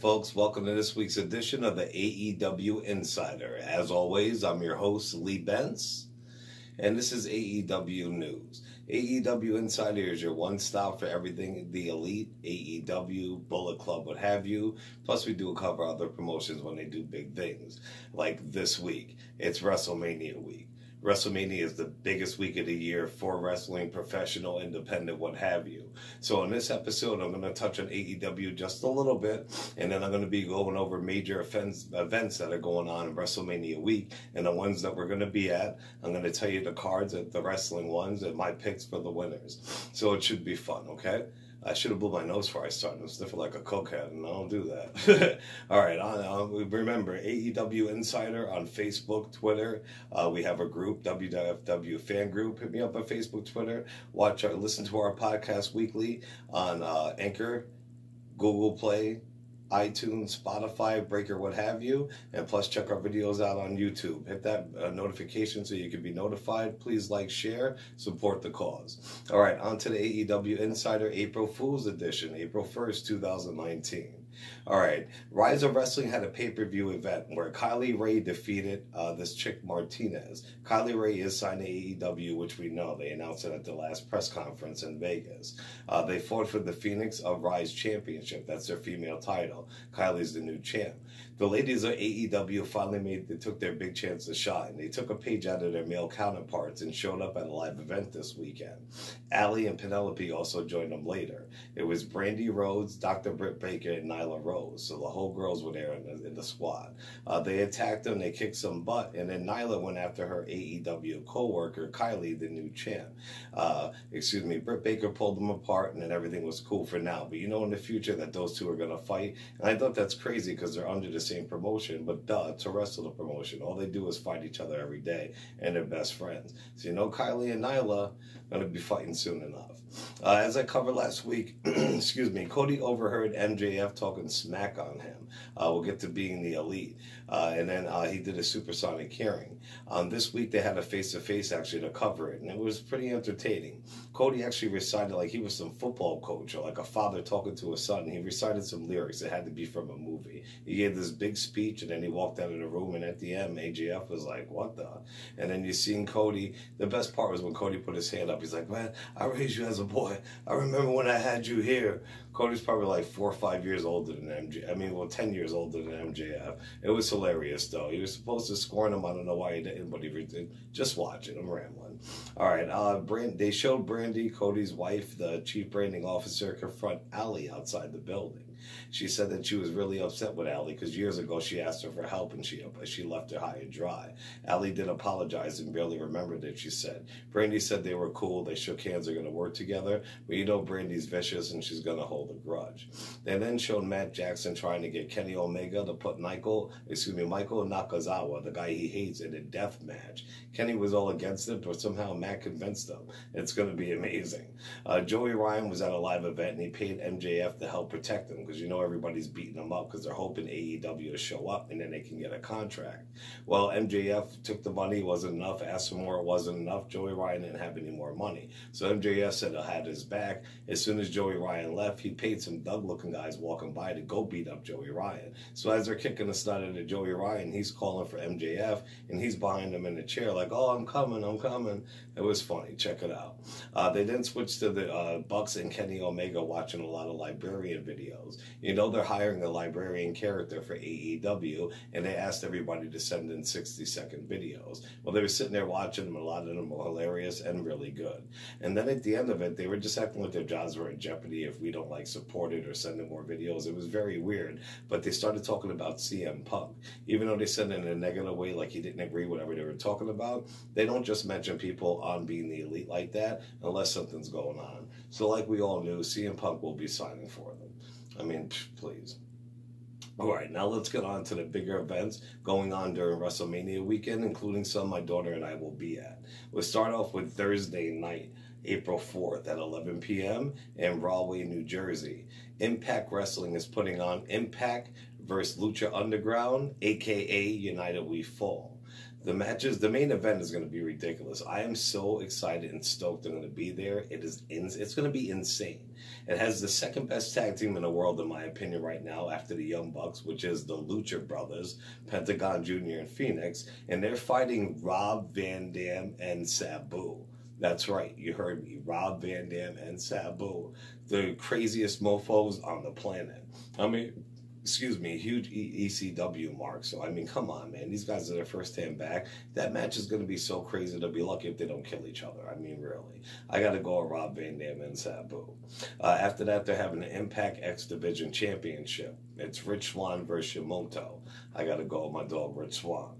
folks, welcome to this week's edition of the AEW Insider. As always, I'm your host, Lee Bentz, and this is AEW News. AEW Insider is your one-stop for everything the Elite, AEW, Bullet Club, what have you. Plus, we do cover other promotions when they do big things. Like this week, it's Wrestlemania week. WrestleMania is the biggest week of the year for wrestling, professional, independent, what have you. So in this episode, I'm going to touch on AEW just a little bit, and then I'm going to be going over major events that are going on in WrestleMania week, and the ones that we're going to be at. I'm going to tell you the cards at the wrestling ones and my picks for the winners. So it should be fun, okay? I should have blew my nose before I started. I'm sniffing like a cokehead, and I don't do that. All right, remember, AEW Insider on Facebook, Twitter. We have a group, WWFW Fan Group. Hit me up on Facebook, Twitter. Listen to our podcast weekly on Anchor, Google Play, iTunes, Spotify, Breaker, what have you, and plus check our videos out on YouTube. Hit that notification so you can be notified. Please like, share, support the cause. All right, on to the AEW Insider April Fool's Edition, April 1st, 2019. All right, Rise of Wrestling had a pay-per-view event where Kylie Ray defeated this chick Martinez. Kylie Ray is signed to AEW, which we know. They announced it at the last press conference in Vegas. They fought for the Phoenix of Rise Championship. That's their female title. Kylie's the new champ. The ladies of AEW finally took their big chance to shine. They took a page out of their male counterparts and showed up at a live event this weekend. Allie and Penelope also joined them later. It was Brandy Rhodes, Dr. Britt Baker, and Nyla Rose. So the whole girls were there in the squad. They attacked them, they kicked some butt, and then Nyla went after her AEW co-worker, Kylie, the new champ. Britt Baker pulled them apart, and then everything was cool for now. But you know in the future that those two are going to fight. And I thought that's crazy because they're under the same promotion, but it's a wrestler promotion. All they do is fight each other every day, and they're best friends. So you know Kylie and Nyla are going to be fighting soon enough. As I covered last week, Cody overheard MJF talking smack on him. We'll get to being the Elite. And then he did a supersonic hearing. This week they had a face-to-face actually to cover it, and it was pretty entertaining. Cody actually recited like he was some football coach or like a father talking to a son. He recited some lyrics. It had to be from a movie. He gave this big speech, and then he walked out of the room, and at the end, AJF was like, what the? And then you seen Cody. The best part was when Cody put his hand up. He's like, man, I raised you as a boy. I remember when I had you here. Cody's probably like 4 or 5 years older than 10 years older than MJF. It was hilarious, though. He was supposed to scorn him. I don't know why he didn't, but he did. Just watch it. I'm rambling. All right. They showed Brandy, Cody's wife, the chief branding officer, confront Allie outside the building. She said that she was really upset with Allie because years ago she asked her for help and she left her high and dry. Allie did apologize and barely remembered it, she said. Brandy said they were cool, they shook hands, they're going to work together, but you know Brandy's vicious and she's going to hold a grudge. They then showed Matt Jackson trying to get Kenny Omega to put Michael Nakazawa, the guy he hates, in a death match. Kenny was all against it, but somehow Matt convinced him. It's going to be amazing. Joey Ryan was at a live event and he paid MJF to help protect him because you know everybody's beating them up because they're hoping AEW to show up and then they can get a contract. Well, MJF took the money, wasn't enough, asked for more, it wasn't enough. Joey Ryan didn't have any more money. So MJF said I had his back. As soon as Joey Ryan left, he paid some Doug-looking guys walking by to go beat up Joey Ryan. So as they're kicking the snot into Joey Ryan, he's calling for MJF and he's behind him in the chair like, oh, I'm coming. It was funny. Check it out. They then switched to the Bucks and Kenny Omega watching a lot of librarian videos. You know they're hiring a librarian character for AEW, and they asked everybody to send in 60-second videos. Well, they were sitting there watching them. A lot of them were hilarious and really good. And then at the end of it, they were just acting like their jobs were in jeopardy if we don't support it or send in more videos. It was very weird. But they started talking about CM Punk. Even though they said it in a negative way, like he didn't agree with whatever they were talking about, they don't just mention people on being the Elite like that unless something's going on. So like we all knew, CM Punk will be signing for them. I mean, please. All right, now let's get on to the bigger events going on during WrestleMania weekend, including some my daughter and I will be at. We'll start off with Thursday night, April 4th at 11 p.m. in Rahway, New Jersey. Impact Wrestling is putting on Impact vs. Lucha Underground, a.k.a. United We Fall. The matches, the main event is going to be ridiculous. I am so excited and stoked I'm going to be there. It's going to be insane. It has the second best tag team in the world, in my opinion, right now, after the Young Bucks, which is the Lucha Brothers, Pentagon Jr. and Phoenix, and they're fighting Rob Van Dam and Sabu. That's right, you heard me, Rob Van Dam and Sabu, the craziest mofos on the planet. I mean, excuse me, huge ECW mark. So, I mean, come on, man. These guys are their first time back. That match is going to be so crazy. They'll be lucky if they don't kill each other. I mean, really. I got to go with Rob Van Dam and Sabu. After that, they're having the Impact X Division Championship. It's Rich Swann versus Shimoto. I got to go with my dog, Rich Swann.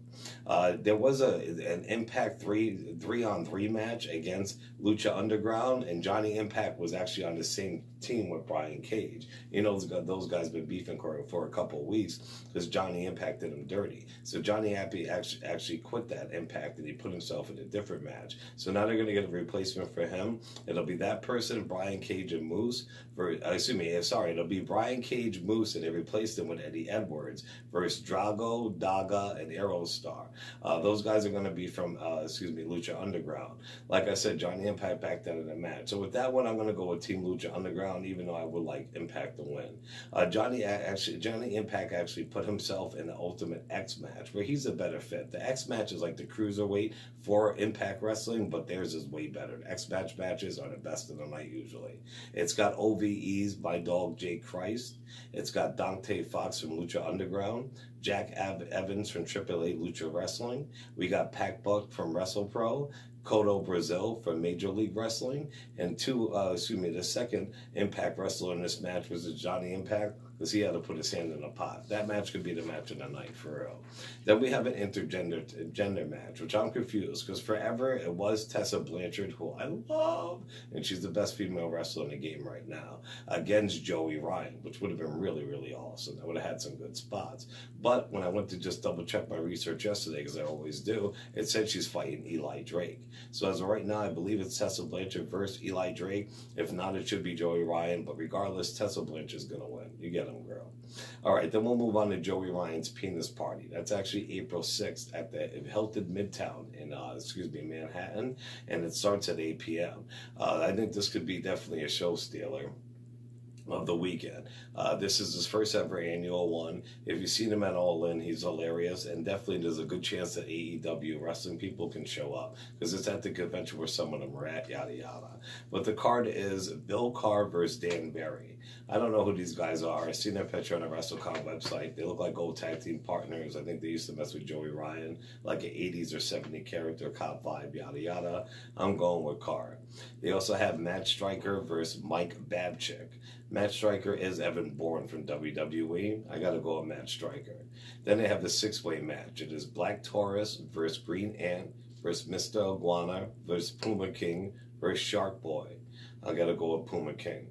There was an Impact 3-on-3 match against Lucha Underground, and Johnny Impact was actually on the same team with Brian Cage. You know, those guys been beefing for a couple of weeks because Johnny Impact did him dirty. So Johnny Happy actually quit that Impact and he put himself in a different match. So now they're going to get a replacement for him. It'll be that person, Brian Cage and Moose. It'll be Brian Cage, Moose, and they replaced him with Eddie Edwards versus Drago, Daga, and Aerostar. Those guys are going to be from, Lucha Underground. Like I said, Johnny Impact backed out of the match. So with that one, I'm going to go with Team Lucha Underground, even though I would like Impact to win. Johnny Impact actually put himself in the Ultimate X match, where he's a better fit. The X match is like the cruiserweight for Impact Wrestling, but theirs is way better. The X matches are the best of the night usually. It's got OVEs by dog Jake Christ. It's got Dante Fox from Lucha Underground, Jack Evans from AAA Lucha Wrestling. We got Pac Buck from WrestlePro, Cotto Brazil from Major League Wrestling, and the second Impact wrestler in this match was Johnny Impact, because he had to put his hand in the pot. That match could be the match of the night, for real. Then we have an intergender match, which I'm confused, because forever it was Tessa Blanchard, who I love, and she's the best female wrestler in the game right now, against Joey Ryan, which would have been really, really awesome. I would have had some good spots. But when I went to just double check my research yesterday, because I always do, it said she's fighting Eli Drake. So as of right now, I believe it's Tessa Blanchard versus Eli Drake. If not, it should be Joey Ryan. But regardless, Tessa Blanchard's going to win. You get him, girl. All right, then we'll move on to Joey Ryan's penis party. That's actually April 6th at the Hilton Midtown in, Manhattan. And it starts at 8 p.m. I think this could be definitely a show stealer of the weekend. This is his first ever annual one. If you've seen him at All In, he's hilarious, and definitely there's a good chance that AEW wrestling people can show up, because it's at the convention where some of them are at, yada yada. But the card is Bill Carr versus Dan Barry. I don't know who these guys are. I've seen their picture on the WrestleCon website. They look like old tag team partners. I think they used to mess with Joey Ryan, like an 80s or 70s character, cop vibe, yada yada. I'm going with Carr. They also have Matt Striker versus Mike Babchick. Matt Striker is Evan Bourne from WWE. I got to go with Matt Striker. Then they have the six-way match. It is Black Taurus versus Green Ant versus Mr. Iguana versus Puma King versus Shark Boy. I got to go with Puma King.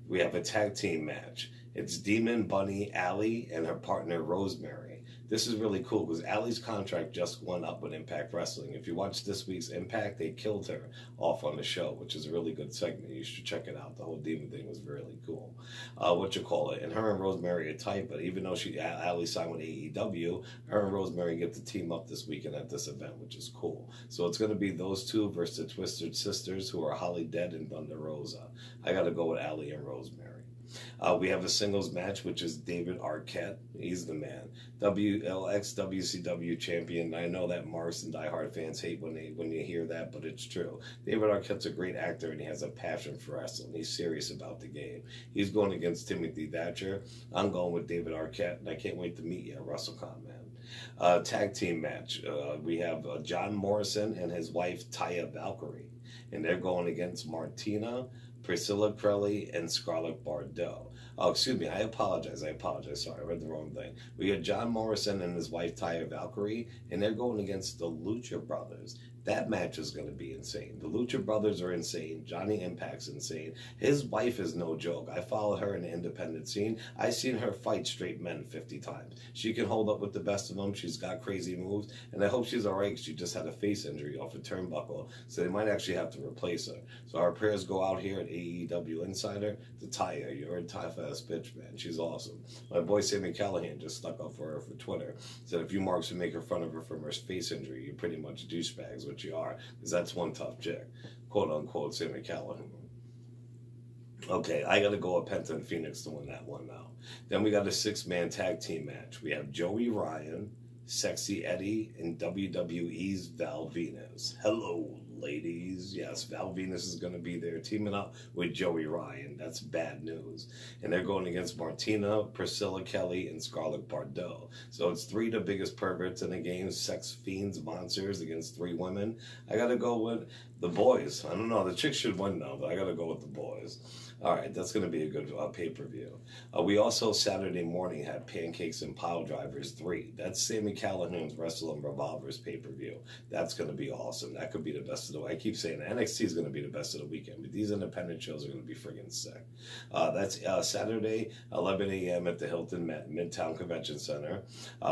We have a tag team match. It's Demon Bunny Allie and her partner Rosemary. This is really cool because Allie's contract just went up with Impact Wrestling. If you watch this week's Impact, they killed her off on the show, which is a really good segment. You should check it out. The whole Demon thing was really cool. And her and Rosemary are tight, but even though Allie signed with AEW, her and Rosemary get to team up this weekend at this event, which is cool. So it's going to be those two versus the Twisted Sisters, who are Holly Dead and Thunder Rosa. I got to go with Allie and Rosemary. We have a singles match, which is David Arquette. He's the man. WLX WCW champion. I know that Mars and diehard fans hate when you hear that, but it's true. David Arquette's a great actor, and he has a passion for wrestling. He's serious about the game. He's going against Timothy Thatcher. I'm going with David Arquette, and I can't wait to meet you at WrestleCon, man. Tag team match. We have John Morrison and his wife, Taya Valkyrie, and they're going against Martina, Priscilla Crelli, and Scarlett Bordeaux. Oh, excuse me. I apologize. Sorry, I read the wrong thing. We have John Morrison and his wife, Taya Valkyrie, and they're going against the Lucha Brothers, That match is going to be insane. The Lucha Brothers are insane. Johnny Impact's insane. His wife is no joke. I followed her in the independent scene. I've seen her fight straight men 50 times. She can hold up with the best of them. She's got crazy moves. And I hope she's all right because she just had a face injury off a turnbuckle. So they might actually have to replace her. So our prayers go out here at AEW Insider to Taya. You're a tough-ass bitch, man. She's awesome. My boy Sami Callihan just stuck up for her for Twitter. Said if you marks would make her fun of her from her face injury, you're pretty much douchebags, which you are, because that's one tough chick. Quote unquote Sami Callihan. Okay, I got to go with Penta and Phoenix to win that one now. Then we got a 6-man tag team match. We have Joey Ryan, Sexy Eddie, and WWE's Val Venus. Hello, ladies. Yes, Val Venus is going to be there teaming up with Joey Ryan. That's bad news. And they're going against Martina, Priscilla Kelly, and Scarlett Bordeaux. So it's 3 of the biggest perverts in the game, sex fiends, monsters against 3 women. I got to go with the boys. I don't know. The chicks should win now, but I got to go with the boys. All right, that's going to be a good pay-per-view. We also, Saturday morning, had Pancakes and Pile Drivers 3. That's Sami Callihan's Wrestling Revolvers pay-per-view. That's going to be awesome. That could be the best of the week. I keep saying NXT is going to be the best of the weekend, but these independent shows are going to be friggin' sick. That's Saturday, 11 a.m. at the Hilton Midtown Convention Center.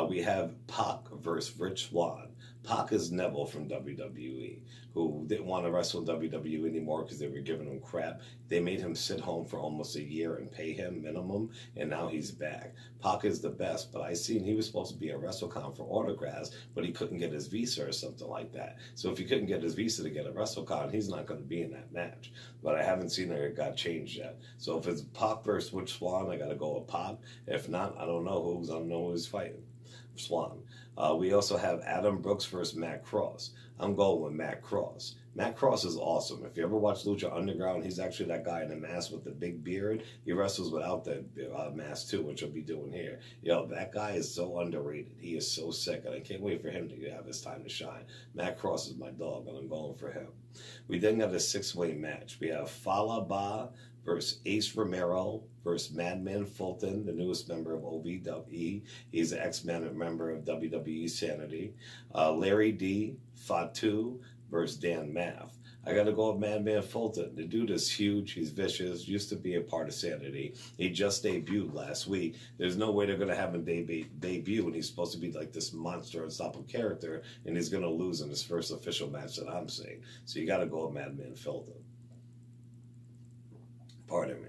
We have Pac versus Rich Swann. Pac is Neville from WWE, who didn't want to wrestle in WWE anymore because they were giving him crap. They made him sit home for almost a year and pay him minimum, and now he's back. Pac is the best, but I seen he was supposed to be at WrestleCon for autographs, but he couldn't get his visa or something like that. So if he couldn't get his visa to get a WrestleCon, he's not going to be in that match. But I haven't seen it got changed yet. So if it's Pac versus Rich Swann, I got to go with Pac. If not, I don't know who's fighting. Swan. We also have Adam Brooks versus Matt Cross. I'm going with Matt Cross. Matt Cross is awesome. If you ever watch Lucha Underground, he's actually that guy in the mask with the big beard. He wrestles without that mask too, which he'll be doing here. Yo, that guy is so underrated. He is so sick, and I can't wait for him to have his time to shine. Matt Cross is my dog, and I'm going for him. We then got a 6-way match. We have Fallah Bahh versus Ace Romero versus Madman Fulton, the newest member of OVW. He's an ex-member of WWE Sanity. Larry D, Fatu versus Dan Maff. I got to go with Madman Fulton. The dude is huge. He's vicious. Used to be a part of Sanity. He just debuted last week. There's no way they're going to have him debut when he's supposed to be like this monster unstoppable character, and he's going to lose in his first official match that I'm seeing. So you got to go with Madman Fulton. Pardon me.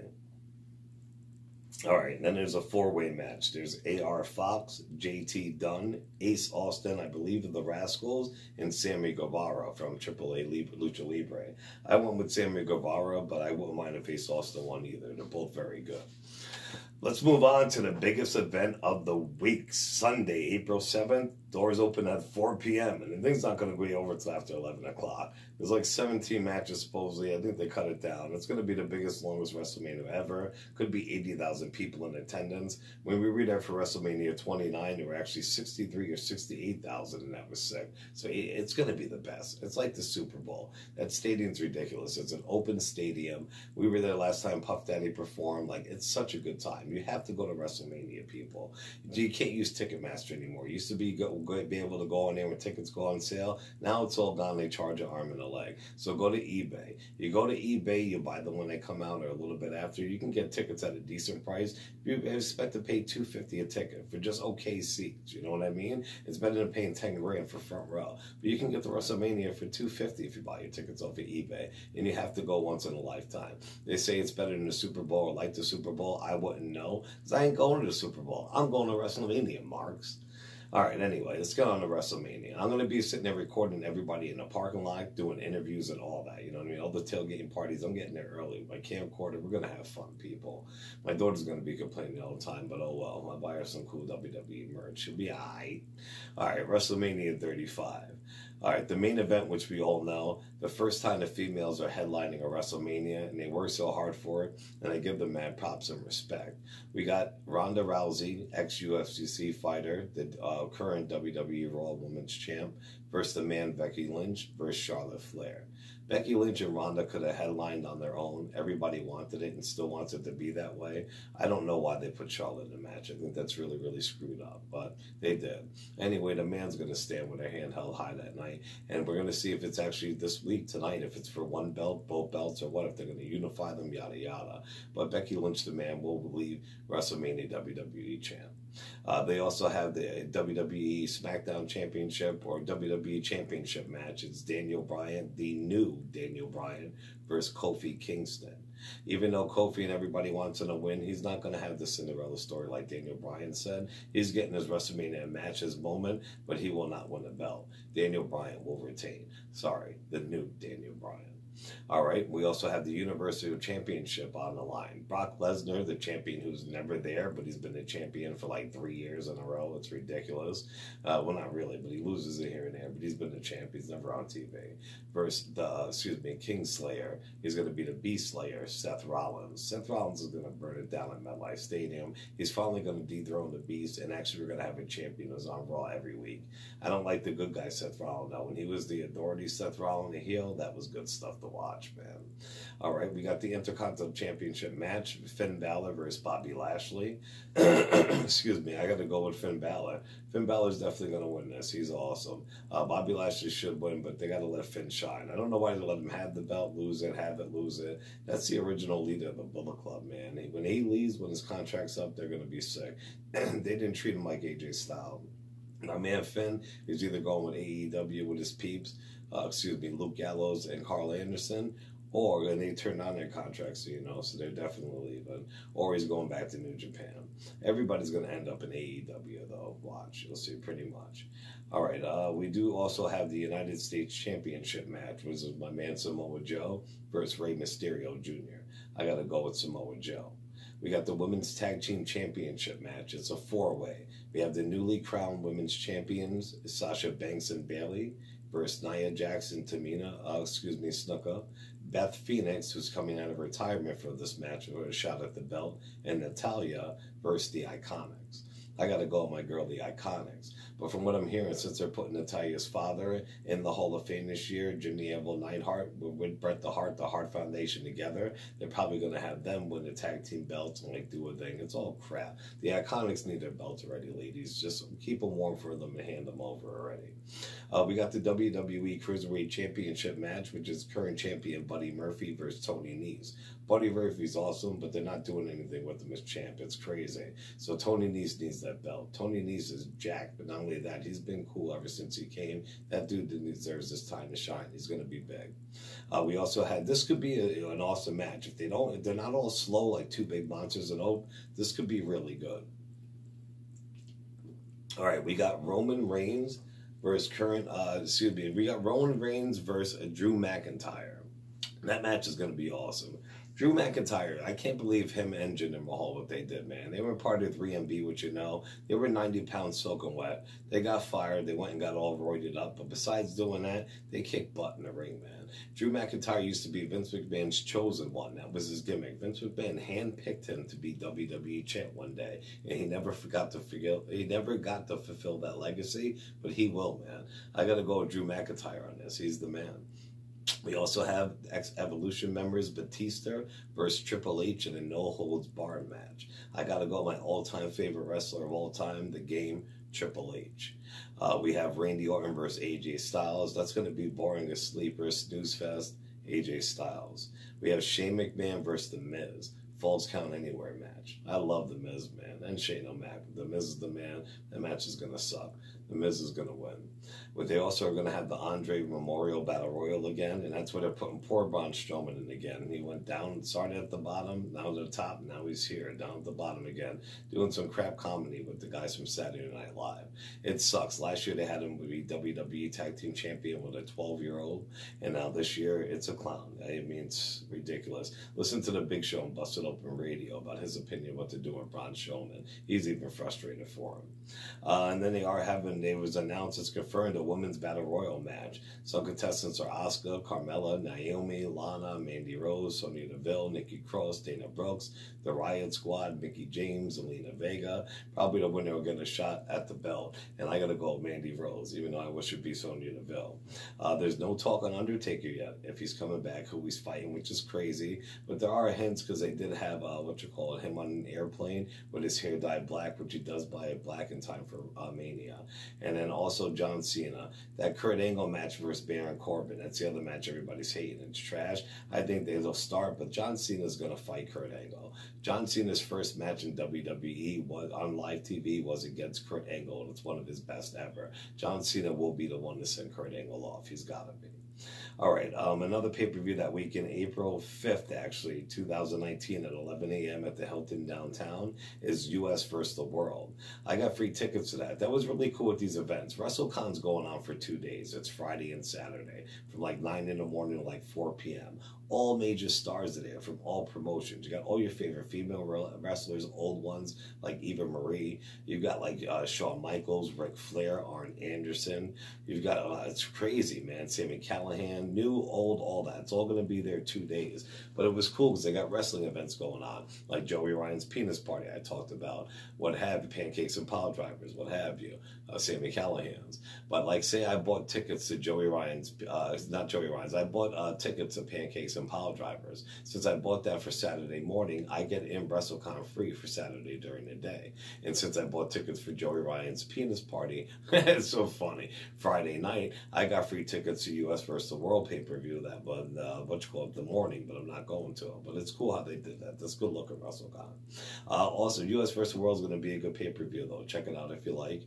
All right, then there's a 4-way match. There's A.R. Fox, J.T. Dunn, Ace Austin, I believe of the Rascals, and Sammy Guevara from AAA Lucha Libre. I went with Sammy Guevara, but I wouldn't mind if Ace Austin won either. They're both very good. Let's move on to the biggest event of the week. Sunday, April 7th. Doors open at 4 p.m. And the thing's not going to be over until after 11 o'clock. There's like 17 matches supposedly. I think they cut it down. It's going to be the biggest, longest WrestleMania ever. Could be 80,000 people in attendance. When we read that for WrestleMania 29, there were actually 63 or 68,000, and that was sick. So it's going to be the best. It's like the Super Bowl. That stadium's ridiculous. It's an open stadium. We were there last time Puff Daddy performed. Like, it's such a good time. You have to go to WrestleMania, people. You can't use Ticketmaster anymore. It used to be able to go in there when tickets go on sale. Now it's all gone. They charge an arm and a leg. So go to eBay. You go to eBay, you buy them when they come out or a little bit after. You can get tickets at a decent price. You expect to pay $250 a ticket for just okay seats. You know what I mean? It's better than paying $10,000 for front row. But you can get the WrestleMania for $250 if you buy your tickets off of eBay. And you have to go once in a lifetime. They say it's better than the Super Bowl or like the Super Bowl. I wouldn't know because I ain't going to the Super Bowl. I'm going to WrestleMania, Marks. All right, anyway, let's get on to WrestleMania. I'm going to be sitting there recording everybody in the parking lot, doing interviews and all that. You know what I mean? All the tailgating parties. I'm getting there early with my camcorder. We're going to have fun, people. My daughter's going to be complaining all the time, but oh well. I'll buy her some cool WWE merch. She'll be all right. All right, WrestleMania 35. All right, the main event, which we all know, the first time the females are headlining a WrestleMania, and they work so hard for it, and I give them mad props and respect. We got Ronda Rousey, ex-UFC fighter, the current WWE Raw Women's Champ, versus the man Becky Lynch versus Charlotte Flair. Becky Lynch and Ronda could have headlined on their own. Everybody wanted it and still wants it to be that way. I don't know why they put Charlotte in the match. I think that's really, really screwed up, but they did. Anyway, the man's going to stand with their hand held high that night, and we're going to see if it's actually this week, tonight, if it's for one belt, both belts, or what, if they're going to unify them, yada, yada. But Becky Lynch, the man, will leave WrestleMania WWE champ. They also have the WWE SmackDown Championship or WWE Championship match. It's Daniel Bryan, the new Daniel Bryan, versus Kofi Kingston. Even though Kofi and everybody wants him to win, he's not going to have the Cinderella story like Daniel Bryan said. He's getting his WrestleMania match, his moment, but he will not win the belt. Daniel Bryan will retain. Sorry, the new Daniel Bryan. All right, we also have the Universal Championship on the line. Brock Lesnar, the champion who's never there, but he's been the champion for like 3 years in a row. It's ridiculous. Well, not really, but he loses it here and there, but he's been the champ. He's never on TV. Versus the, Kingslayer. He's going to be the Beast Slayer, Seth Rollins. Seth Rollins is going to burn it down at MetLife Stadium. He's finally going to dethrone the Beast, and actually we're going to have a champion who's on Raw every week. I don't like the good guy Seth Rollins. Now, when he was the Authority Seth Rollins, the heel, that was good stuff to watch, man. All right, we got the Intercontinental Championship match, Finn Balor versus Bobby Lashley. Excuse me, I got to go with Finn Balor. Finn Balor's definitely going to win this. He's awesome. Bobby Lashley should win, but they got to let Finn shine. I don't know why they let him have the belt, lose it, have it, lose it. That's the original leader of the Bullet Club, man. When he leaves, when his contract's up, they're going to be sick. They didn't treat him like AJ Styles. My man Finn is either going with AEW with his peeps, Luke Gallows and Carl Anderson, or and they turned on their contracts, so they're definitely leaving, or he's going back to New Japan. Everybody's going to end up in AEW, though. Watch. You'll see pretty much. All right, we do also have the United States Championship match, which is my man Samoa Joe versus Rey Mysterio Jr. I got to go with Samoa Joe. We got the Women's Tag Team Championship match. It's a four-way. We have the newly crowned Women's Champions, Sasha Banks and Bayley, versus Nia Jackson, Snuka, Beth Phoenix, who's coming out of retirement for this match with a shot at the belt, and Natalya versus the Iconics. I got to go with my girl, the Iconics. But from what I'm hearing, since they're putting Natalya's father in the Hall of Fame this year, Jimmy Neville Neidhart with Bret the Hart Foundation together, they're probably going to have them win the tag team belts and do a thing. It's all crap. The Iconics need their belts already, ladies. Just keep them warm for them and hand them over already. We got the WWE Cruiserweight Championship match, which is current champion Buddy Murphy versus Tony Nese. Buddy Murphy's awesome, but they're not doing anything with him as champ. It's crazy. So Tony Nese needs that belt. Tony Nese is jacked, but not only that, he's been cool ever since he came. That dude deserves his time to shine. He's going to be big. We also had, this could be an awesome match. If they're not all slow like two big monsters and hope, this could be really good. All right, we got Roman Reigns versus we got Roman Reigns versus Drew McIntyre. That match is going to be awesome. Drew McIntyre, I can't believe him and Jinder Mahal, what they did, man. They were part of 3MB, which they were 90 pounds soaking wet. They got fired. They went and got all roided up. But besides doing that, they kicked butt in the ring, man. Drew McIntyre used to be Vince McMahon's chosen one. That was his gimmick. Vince McMahon handpicked him to be WWE champ one day, and he never got to fulfill that legacy, but he will, man. I got to go with Drew McIntyre on this. He's the man. We also have ex-Evolution members Batista versus Triple H in a no-holds-barred match. I got to go my all-time favorite wrestler of all time, the game, Triple H. We have Randy Orton versus AJ Styles. That's going to be boring as sleeper, snooze fest, AJ Styles. We have Shane McMahon versus The Miz. Falls Count Anywhere match. I love The Miz, man. And Shane O'Mac. The Miz is the man. That match is going to suck. The Miz is going to win. But they also are going to have the Andre Memorial Battle Royal again, and that's where they're putting poor Braun Strowman in again. He went down, started at the bottom, now to the top, now he's here, down at the bottom again, doing some crap comedy with the guys from Saturday Night Live. It sucks. Last year they had him be WWE Tag Team Champion with a 12-year-old, and now this year it's a clown. I mean, it's ridiculous. Listen to the Big Show on Busted Open Radio about his opinion what to do with Braun Strowman. He's even frustrated for him. And then they are having and it was announced it's confirmed a women's battle royal match. Some contestants are Asuka, Carmella, Naomi, Lana, Mandy Rose, Sonya Deville, Nikki Cross, Dana Brooks, the Riot Squad, Mickie James, Zelina Vega. Probably the winner will get a shot at the belt. And I got to go with Mandy Rose, even though I wish it would be Sonya Deville. There's no talk on Undertaker yet, if he's coming back, who he's fighting, which is crazy. But there are hints, because they did have, him on an airplane with his hair dyed black, which he does buy it black in time for Mania. And then also John Cena. That Kurt Angle match versus Baron Corbin, that's the other match everybody's hating. It's trash. I think they'll start, but John Cena's going to fight Kurt Angle. John Cena's first match in WWE was on live TV was against Kurt Angle, and it's one of his best ever. John Cena will be the one to send Kurt Angle off. He's got to be. All right, another pay-per-view that weekend, April 5th, actually, 2019 at 11 a.m. at the Hilton downtown, is U.S. vs. the World. I got free tickets to that. That was really cool with these events. WrestleCon's going on for 2 days. It's Friday and Saturday, from like 9 in the morning to like 4 p.m. All major stars are there from all promotions. You got all your favorite female wrestlers, old ones like Eva Marie. You've got like Shawn Michaels, Ric Flair, Arn Anderson. You've got, it's crazy, man, Sami Callihan, new, old, all that. It's all going to be there 2 days. But it was cool because they got wrestling events going on, like Joey Ryan's penis party I talked about, what have you, pancakes and pile drivers, what have you, Sami Callihan's. But like, say I bought tickets to Joey Ryan's, not Joey Ryan's, I bought tickets to pancakes and pile drivers. Since I bought that for Saturday morning, I get in WrestleCon free for Saturday during the day. And since I bought tickets for Joey Ryan's penis party, it's so funny, Friday night, I got free tickets to U.S. vs. the World pay-per-view that was, the morning, but I'm not going to it. But it's cool how they did that. That's good look at WrestleCon. Also, U.S. vs. the World is going to be a good pay-per-view, though. Check it out if you like.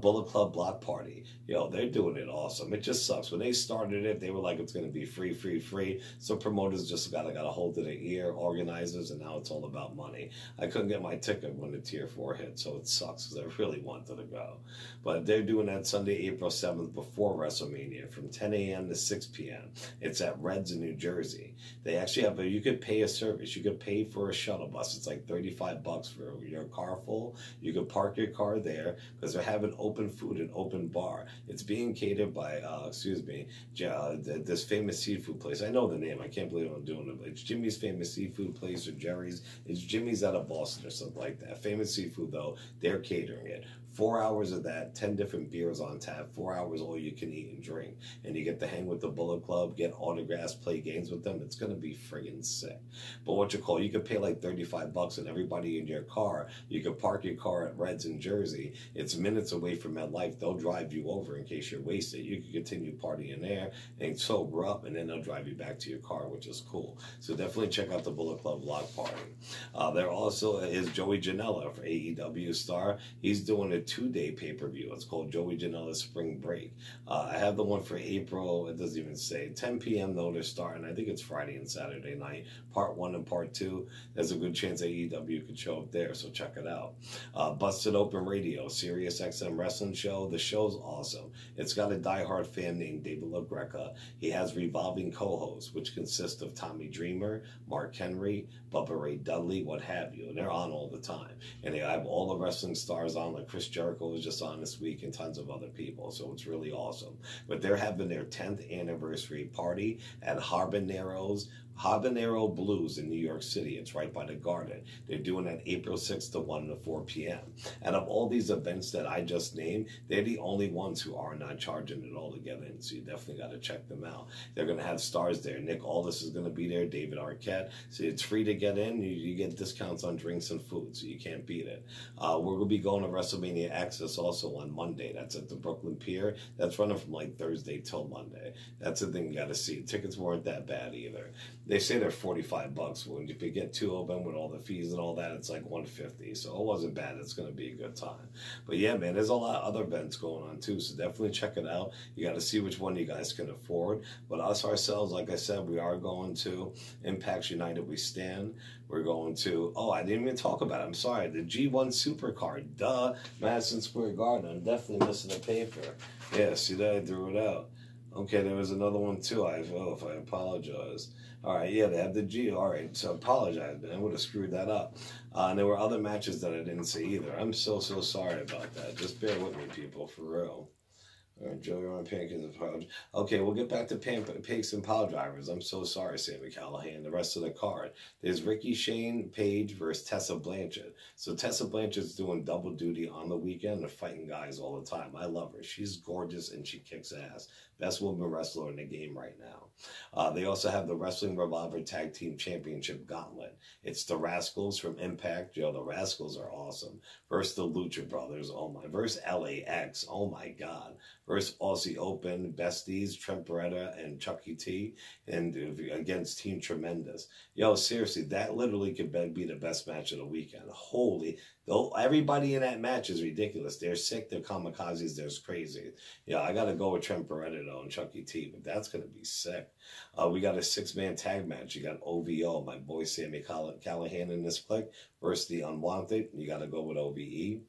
Bullet Club Block Party. Yo, they're doing it awesome. It just sucks. When they started it, they were like, it's going to be free, free, free. So promoters just got a hold of their ear, organizers, and now it's all about money. I couldn't get my ticket when the Tier 4 hit, so it sucks because I really wanted to go. But they're doing that Sunday, April 7th before WrestleMania from 10 a.m. to 6 p.m. It's at Reds in New Jersey. They actually have you could pay a service. You could pay for a shuttle bus. It's like $35 for your car full. You could park your car there because they're having open food and open bar. It's being catered by, this famous seafood place. I know the name. I can't believe I'm doing it. But it's Jimmy's Famous Seafood Place or Jerry's. It's Jimmy's out of Boston or something like that. Famous seafood, though. They're catering it. 4 hours of that, 10 different beers on tap, 4 hours all you can eat and drink. And you get to hang with the Bullet Club, get autographs, play games with them. It's going to be friggin' sick. But you could pay like $35 and everybody in your car, you could park your car at Reds in Jersey. It's minutes away from MetLife. They'll drive you over in case you're wasted. You can continue partying there and sober up, and then they'll drive you back to your car, which is cool. So definitely check out the Bullet Club Block Party. There also is Joey Janela for AEW star. He's doing a 2-day pay-per-view. It's called Joey Janela's Spring Break. I have the one for April. It doesn't even say. 10 p.m. though they're starting. I think it's Friday and Saturday night. Part 1 and Part 2. There's a good chance AEW could show up there, so check it out. Busted Open Radio, Sirius XM Wrestling Show. The show's awesome. It's got a diehard fan named David LaGreca. He has revolving co-hosts, which consist of Tommy Dreamer, Mark Henry, Bubba Ray Dudley, what have you. And they're on all the time. And they have all the wrestling stars on, like Chris Jericho was just on this week, and tons of other people. So it's really awesome. But they're having their 10th anniversary party at Habanero Blues in New York City. It's right by the Garden. They're doing that April 6th to 1 to 4 p.m. And of all these events that I just named, they're the only ones who are not charging it all to get in. So you definitely got to check them out. They're going to have stars there. Nick Aldis is going to be there. David Arquette. So it's free to get in. You get discounts on drinks and food, so you can't beat it. We're going to be going to WrestleMania Access also on Monday. That's at the Brooklyn Pier. That's running from like Thursday till Monday. That's the thing you got to see. Tickets weren't that bad either. They say they're $45. When if you get 2 of them with all the fees and all that, it's like $150. So it wasn't bad. It's going to be a good time. But yeah, man, there's a lot of other events going on too. So definitely check it out. You got to see which one you guys can afford. But us ourselves, like I said, we are going to Impact United We Stand. We're going to, I didn't even talk about it. I'm sorry. The G1 Supercard. Duh. Madison Square Garden. I'm definitely missing a paper. Yeah, see that? I threw it out. Okay, there was another one too. I apologize. All right, yeah, they had the G. All right, so apologize, man. I would have screwed that up. And there were other matches that I didn't see either. I'm so sorry about that. Just bear with me, people, for real. All right, Joey on Pancakes and Pile. Okay, we'll get back to Pancakes and Pile Drivers. I'm so sorry, Sami Callihan. The rest of the card. There's Ricky Shane Page versus Tessa Blanchard. So Tessa Blanchard's doing double duty on the weekend and fighting guys all the time. I love her. She's gorgeous and she kicks ass. Best woman wrestler in the game right now. They also have the Wrestling Revolver Tag Team Championship Gauntlet. It's the Rascals from Impact. Yo, the Rascals are awesome. Versus the Lucha Brothers. Oh my. Versus LAX. Oh my God. Versus Aussie Open, Besties, Trent Beretta, and Chucky T, and against Team Tremendous. Yo, seriously, that literally could be the best match of the weekend. Holy, though, everybody in that match is ridiculous. They're sick, they're kamikazes, they're crazy. Yeah, I got to go with Trent Beretta, though, and Chucky T, but that's going to be sick. We got a 6-man tag match. You got OVO, my boy Sami Callihan in this clique, versus the Unwanted. You got to go with OVE.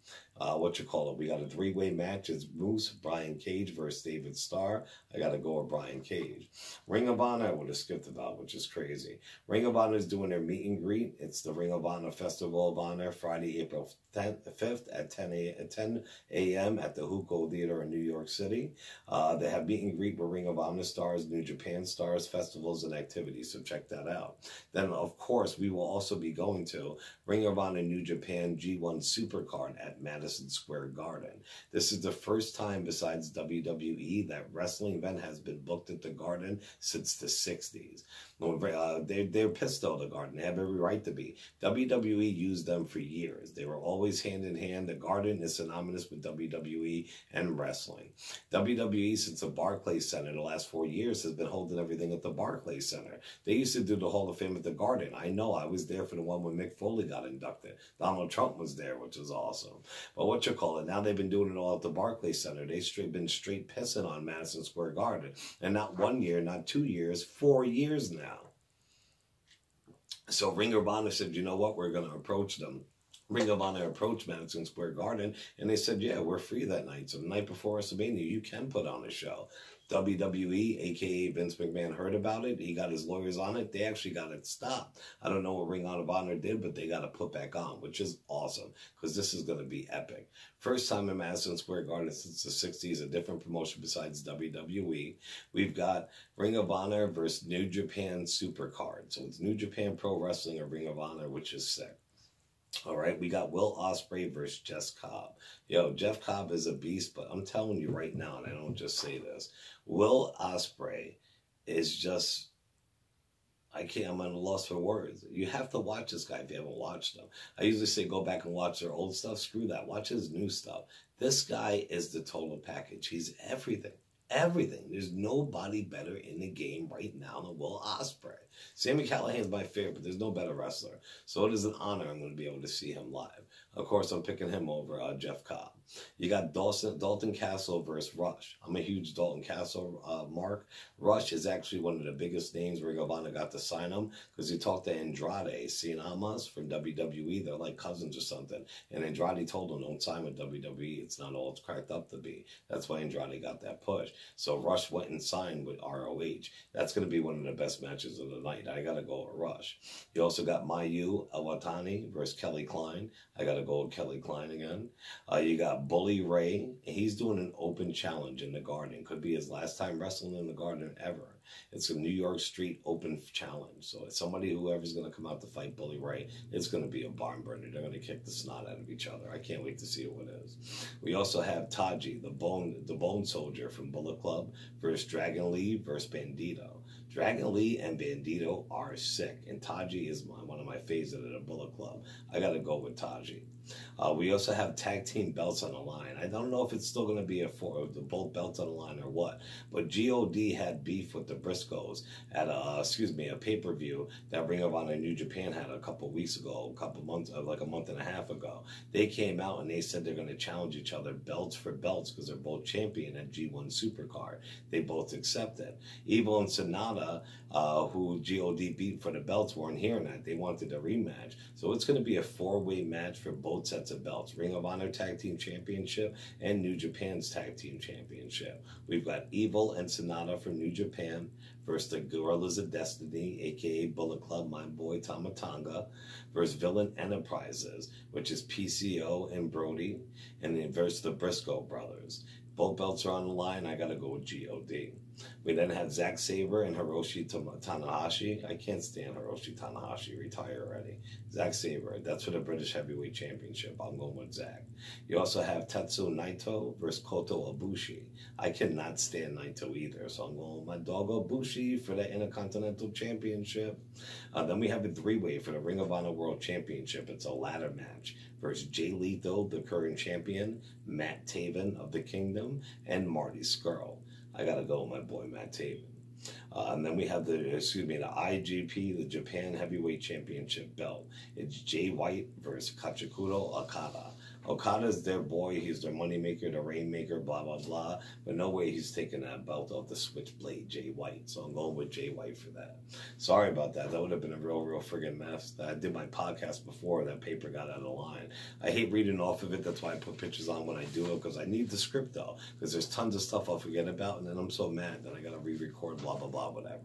We got a 3-way match. It's Moose, Brian Cage versus David Starr. I got to go with Brian Cage. Ring of Honor, I would have skipped about, which is crazy. Ring of Honor is doing their meet and greet. It's the Ring of Honor Festival of Honor, Friday, April 5th at 10 a.m. at the Huko Theater in New York City. They have meet and greet with Ring of Honor stars, New Japan stars, festivals, and activities, so check that out. Then, of course, we will also be going to Ring of Honor New Japan G1 Supercard at Madison Square Garden. This is the first time besides WWE that wrestling event has been booked at the Garden since the 60s. They're pissed though, the Garden. They have every right to be. WWE used them for years. They were always hand in hand. The Garden is synonymous with WWE and wrestling. WWE, since the Barclays Center, the last 4 years, has been holding everything at the Barclays Center. They used to do the Hall of Fame at the Garden. I know, I was there for the one when Mick Foley got inducted. Donald Trump was there, which was awesome. But now they've been doing it all at the Barclays Center. They've been straight pissing on Madison Square Garden. And not 1 year, not 2 years, 4 years now. So Ring of Honor said, you know what, we're going to approach them. Ring of Honor approached Madison Square Garden, and they said, yeah, we're free that night. So the night before WrestleMania, you can put on a show. WWE, a.k.a. Vince McMahon, heard about it. He got his lawyers on it. They actually got it stopped. I don't know what Ring of Honor did, but they got it put back on, which is awesome, because this is going to be epic. First time in Madison Square Garden since the 60s, a different promotion besides WWE. We've got Ring of Honor versus New Japan Supercard. So it's New Japan Pro Wrestling or Ring of Honor, which is sick. All right, we got Will Ospreay versus Jeff Cobb. Yo, Jeff Cobb is a beast, but I'm telling you right now, and I don't just say this, Will Ospreay is just, I'm at a loss for words. You have to watch this guy if you haven't watched him. I usually say go back and watch their old stuff. Screw that. Watch his new stuff. This guy is the total package. He's everything. Everything. There's nobody better in the game right now than Will Ospreay. Sami Callihan's my favorite, but there's no better wrestler. So it is an honor I'm going to be able to see him live. Of course, I'm picking him over Jeff Cobb. You got Dalton Castle versus Rush. I'm a huge Dalton Castle mark. Rush is actually one of the biggest names Ring of Honor got to sign him because he talked to Andrade Cien Almas from WWE. They're like cousins or something. And Andrade told him, don't sign with WWE. It's not all it's cracked up to be. That's why Andrade got that push. So Rush went and signed with ROH. That's going to be one of the best matches of the night. I got to go with Rush. You also got Mayu Iwatani versus Kelly Klein. I got to go with Kelly Klein again. You got Bully Ray. He's doing an open challenge in the Garden. Could be his last time wrestling in the Garden ever. It's a New York Street open challenge. So it's somebody, whoever's going to come out to fight Bully Ray, it's going to be a barn burner. They're going to kick the snot out of each other. I can't wait to see what it is. We also have Taji, the Bone Soldier from Bullet Club, versus Dragon Lee versus Bandito. Dragon Lee and Bandito are sick, and Taji is one of my favorites at the Bullet Club. I got to go with Taji. We also have tag team belts on the line. I don't know if it's still going to be both belts on the line or what, but GOD had beef with the Briscoes at a pay-per-view that Ring of Honor New Japan had a couple weeks ago, like a month and a half ago. They came out and they said they're going to challenge each other belts for belts because they're both champion at G1 Supercard. They both accepted. Evil and Sonata Okada, who God beat for the belts, weren't hearing that. They wanted a rematch. So it's going to be a 4-way match for both sets of belts. Ring of Honor Tag Team Championship and New Japan's Tag Team Championship. We've got Evil and Sonata from New Japan versus the Gorillas of Destiny, a.k.a. Bullet Club, my boy Tama Tonga, versus Villain Enterprises, which is PCO and Brody, and then versus the Briscoe brothers. Both belts are on the line. I got to go with God. We then had Zack Sabre and Hiroshi Tanahashi. I can't stand Hiroshi Tanahashi. Retire already. Zack Sabre. That's for the British Heavyweight Championship. I'm going with Zack. You also have Tetsuya Naito versus Kota Ibushi. I cannot stand Naito either, so I'm going with my dog Ibushi for the Intercontinental Championship. Then we have a 3-way for the Ring of Honor World Championship. It's a ladder match versus Jay Lethal, the current champion, Matt Taven of the Kingdom, and Marty Scurll. I gotta go with my boy Matt Taven. And then we have the IGP, the Japan Heavyweight Championship belt. It's Jay White versus Katsuyori Okada. Okada's their boy. He's their moneymaker, the rainmaker, blah, blah, blah. But no way he's taking that belt off the Switchblade, Jay White. So I'm going with Jay White for that. Sorry about that. That would have been a real friggin' mess. I did my podcast before. That paper got out of line. I hate reading off of it. That's why I put pictures on when I do it, because I need the script, though. Because there's tons of stuff I'll forget about, and then I'm so mad that I got to re-record, blah, blah, blah, whatever.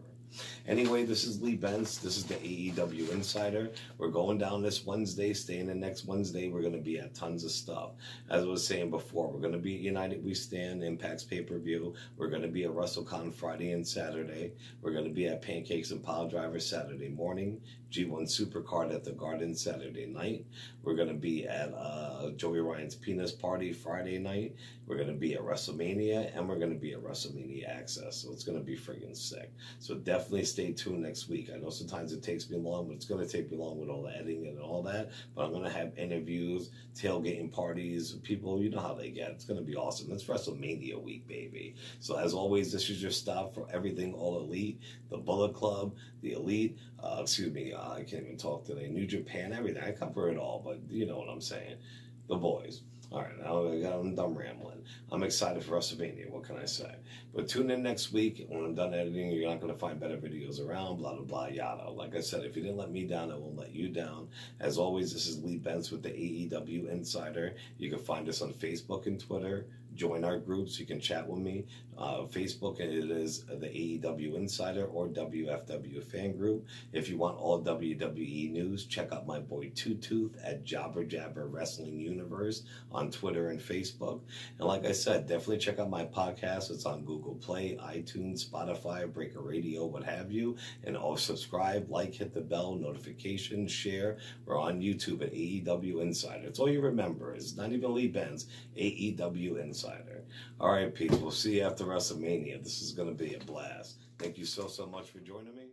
Anyway, this is Lee Benz. This is the AEW Insider. We're going down this Wednesday. Staying in next Wednesday. We're going to be at tons of stuff. As I was saying before, we're going to be at United We Stand, Impact's pay-per-view. We're going to be at WrestleCon Friday and Saturday. We're going to be at Pancakes and Pile Driver Saturday morning. G1 Supercard at the Garden Saturday night. We're going to be at Joey Ryan's Penis Party Friday night. We're going to be at WrestleMania, and we're going to be at WrestleMania Access. So it's going to be friggin' sick. So definitely stay tuned next week. I know sometimes it takes me long, but it's going to take me long with all the editing and all that. But I'm going to have interviews, tailgating parties, people, you know how they get. It's going to be awesome. It's WrestleMania week, baby. So as always, this is your stop for everything All Elite, the Bullet Club, the Elite, I can't even talk today, New Japan, everything. I cover it all, but you know what I'm saying. The boys. All right, now I'm done rambling. I'm excited for WrestleMania. What can I say? But tune in next week. When I'm done editing, you're not going to find better videos around, blah, blah, blah, yada. Like I said, if you didn't let me down, I won't let you down. As always, this is Lee Benz with the AEW Insider. You can find us on Facebook and Twitter. Join our groups. You can chat with me. Facebook, it is the AEW Insider or WFW Fan Group. If you want all WWE news, check out my boy Two Tooth at Jabber Jabber Wrestling Universe on Twitter and Facebook. And like I said, definitely check out my podcast. It's on Google Play, iTunes, Spotify, Breaker Radio, what have you. And also subscribe, like, hit the bell, notifications, share. We're on YouTube at AEW Insider. It's all you remember. It's not even Lee Benz, AEW Insider. All right, Pete, we'll see you after WrestleMania. This is going to be a blast. Thank you so much for joining me.